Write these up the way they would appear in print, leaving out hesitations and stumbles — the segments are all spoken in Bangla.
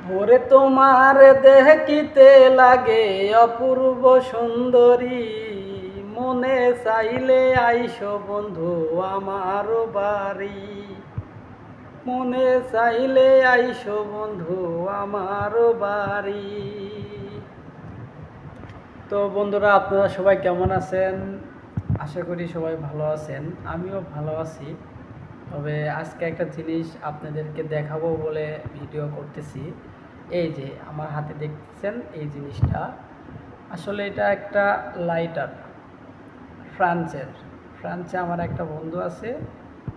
ওরে তোমার দেখিতে লাগে অপূর্ব সুন্দরী, মনে চাইলে আইসো বন্ধু আমার বাড়ি, মনে চাইলে আইসো বন্ধু আমার বাড়ি। তো বন্ধুরা, আপনারা সবাই কেমন আছেন? আশা করি সবাই ভালো আছেন, আমিও ভালো আছি। তবে আজকে একটা জিনিস আপনাদেরকে দেখাবো বলে ভিডিও করতেছি। এই যে আমার হাতে দেখতেছেন এই জিনিসটা, আসলে এটা একটা লাইটার। ফ্রান্সে আমার একটা বন্ধু আছে,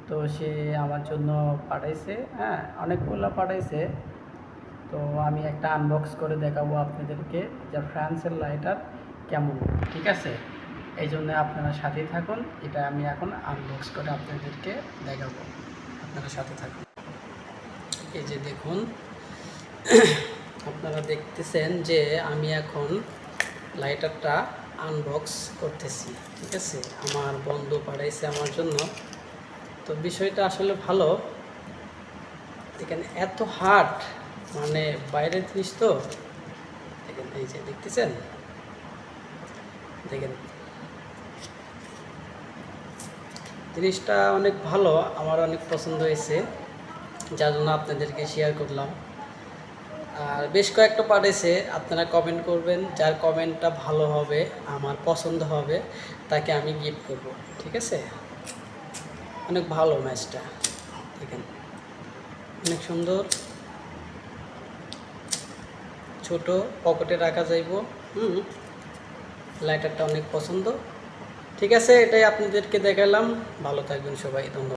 তো সে আমার জন্য পাঠাইছে। হ্যাঁ, অনেকগুলো পাঠাইছে। তো আমি একটা আনবক্স করে দেখাবো আপনাদেরকে যে ফ্রান্সের লাইটার কেমন। ঠিক আছে, এই জন্য আপনারা সাথেই থাকুন। এটা আমি এখন আনবক্স করে আপনাদেরকে দেখাবো, আপনারা সাথে থাকুন। এই যে দেখুন, আপনারা দেখতেছেন যে আমি এখন লাইটারটা আনবক্স করতেছি। ঠিক আছে, আমার বন্ধু পাঠাইছে আমার জন্য। তো বিষয়টা আসলে ভালো। এখানে এত হার্ড, মানে বাইরের জিনিস তো। দেখেন, এই যে দেখতেছেন, দেখেন জিনিসটা অনেক ভালো, আমার অনেক পছন্দ হয়েছে, যার জন্য আপনাদেরকে শেয়ার করলাম। আর বেশ কয়েকটা পাঠাইছে, আপনারা কমেন্ট করবেন, যার কমেন্টটা ভালো হবে, আমার পছন্দ হবে, তাকে আমি গিফট করব। ঠিক আছে, অনেক ভালো ম্যাচটা। দেখেন, অনেক সুন্দর, ছোট, পকেটে রাখা যাইব। লাইটারটা অনেক পছন্দ। ঠিক আছে, এটাই আপনাদেরকে দেখালাম। ভালো থাকবেন সবাই, ধন্যবাদ।